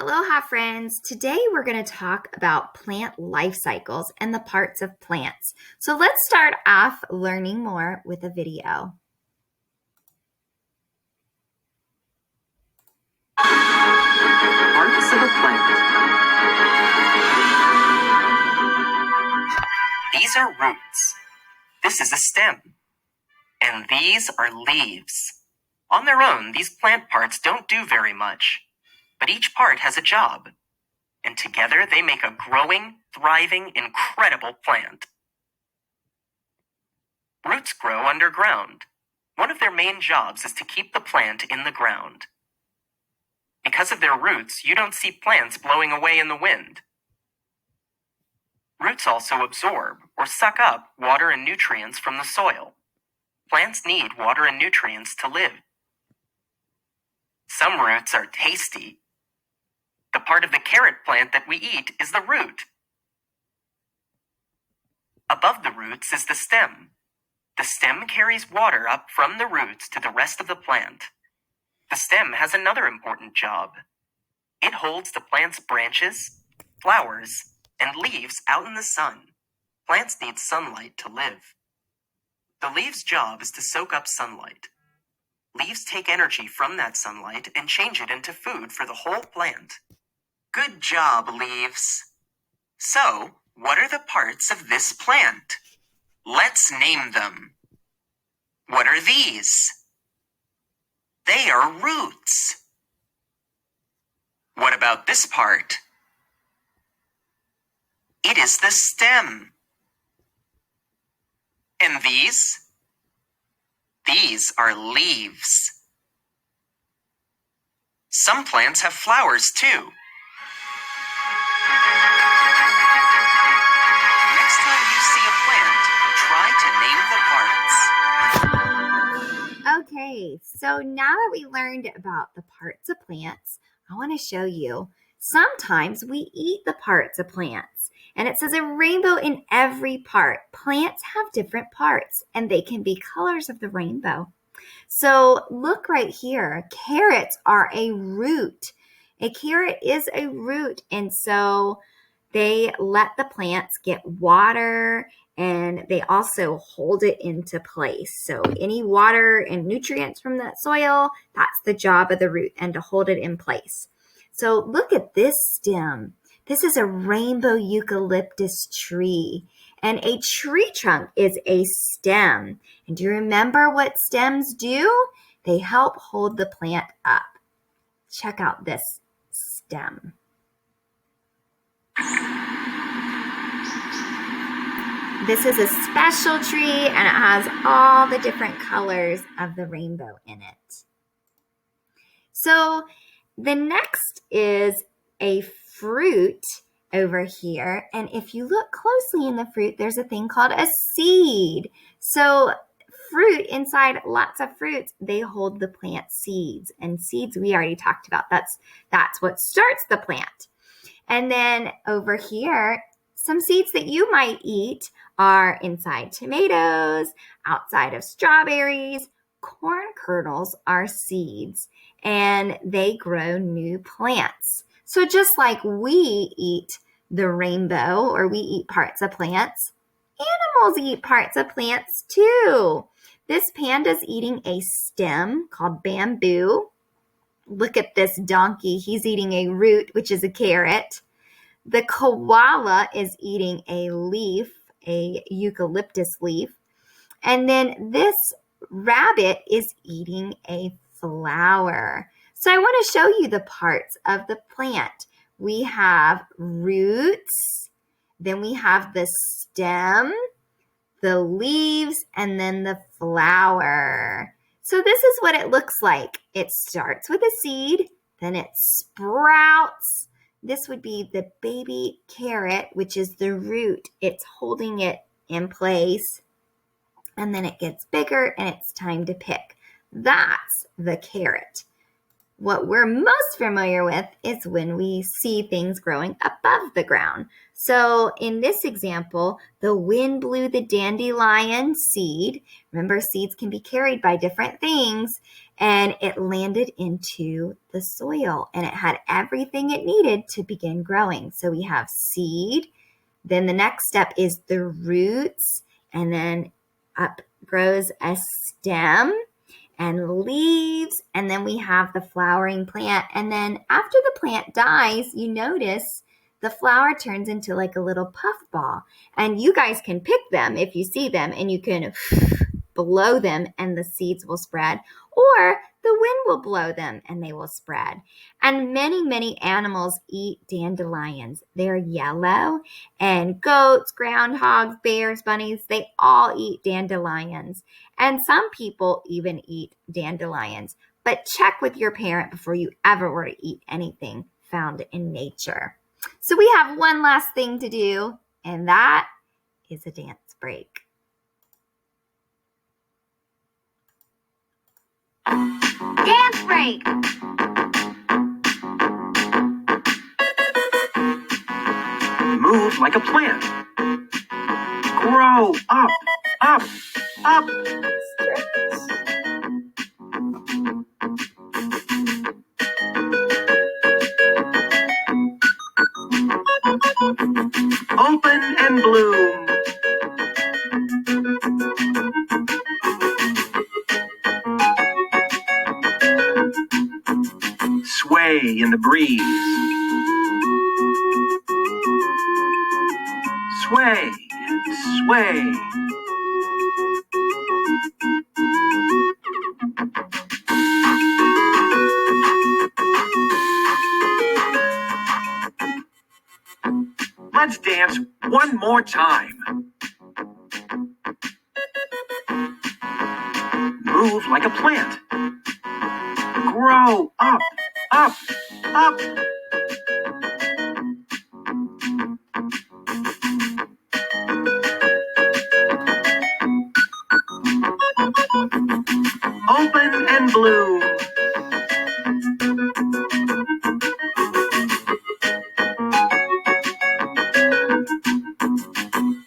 Aloha, friends. Today we're going to talk about plant life cycles and the parts of plants. So let's start off learning more with a video. Parts of a plant. These are roots. This is a stem. And these are leaves. On their own, these plant parts don't do very much, but each part has a job. And together they make a growing, thriving, incredible plant. Roots grow underground. One of their main jobs is to keep the plant in the ground. Because of their roots, you don't see plants blowing away in the wind. Roots also absorb or suck up water and nutrients from the soil. Plants need water and nutrients to live. Some roots are tasty. The part of the carrot plant that we eat is the root. Above the roots is the stem. The stem carries water up from the roots to the rest of the plant. The stem has another important job. It holds the plant's branches, flowers, and leaves out in the sun. Plants need sunlight to live. The leaves' job is to soak up sunlight. Leaves take energy from that sunlight and change it into food for the whole plant. Good job, leaves. So, what are the parts of this plant? Let's name them. What are these? They are roots. What about this part? It is the stem. And these? These are leaves. Some plants have flowers too. Next time you see a plant, try to name the parts. Okay, so now that we learned about the parts of plants, I want to show you sometimes we eat the parts of plants. And it says a rainbow in every part. Plants have different parts and they can be colors of the rainbow. So look right here. Carrots are a root. A carrot is a root. And so they let the plants get water and they also hold it into place. So any water and nutrients from that soil, that's the job of the root and to hold it in place. So look at this stem. This is a rainbow eucalyptus tree, and a tree trunk is a stem. And do you remember what stems do? They help hold the plant up. Check out this stem. This is a special tree, and it has all the different colors of the rainbow in it. So the next is a fruit over here. And if you look closely in the fruit, there's a thing called a seed. So fruit, inside lots of fruits, they hold the plant seeds. And seeds we already talked about. That's what starts the plant. And then over here, some seeds that you might eat are inside tomatoes, outside of strawberries. Corn kernels are seeds, and they grow new plants. So just like we eat the rainbow or we eat parts of plants, animals eat parts of plants too. This panda's eating a stem called bamboo. Look at this donkey. He's eating a root, which is a carrot. The koala is eating a leaf, a eucalyptus leaf. And then this rabbit is eating a flower. So I want to show you the parts of the plant. We have roots, then we have the stem, the leaves, and then the flower. So this is what it looks like. It starts with a seed, then it sprouts. This would be the baby carrot, which is the root. It's holding it in place. And then it gets bigger and it's time to pick. That's the carrot. what we're most familiar with is when we see things growing above the ground. So in this example, the wind blew the dandelion seed. Remember, seeds can be carried by different things, and it landed into the soil, and it had everything it needed to begin growing. So we have seed, then the next step is the roots, and then up grows a stem and leaves, and then we have the flowering plant. And then after the plant dies, you notice the flower turns into like a little puffball, and you guys can pick them if you see them, and you can blow them and the seeds will spread, or the wind will blow them and they will spread. And many animals eat dandelions. They're yellow, and goats, groundhogs, bears, bunnies, they all eat dandelions. And some people even eat dandelions. But check with your parent before you ever were to eat anything found in nature. So we have one last thing to do, and that is a dance break. Dance break! Move like a plant. Grow up, up, up. Open and bloom. Sway in the breeze. Sway and sway. Let's dance one more time. Move like a plant. Grow up, up, up. Open and bloom.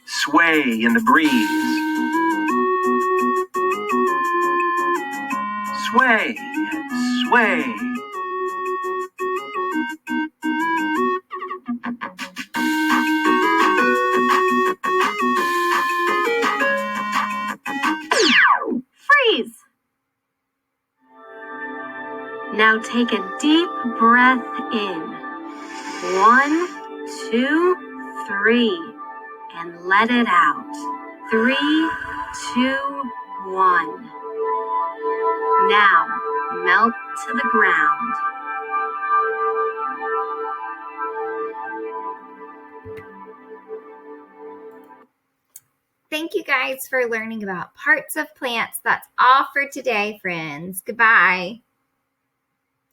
Sway in the breeze. Sway and sway. Freeze! Now take a deep breath in. 1, 2, 3. And let it out. 3, 2, 1. Now melt to the ground. Thank you guys for learning about parts of plants. That's all for today, friends. Goodbye.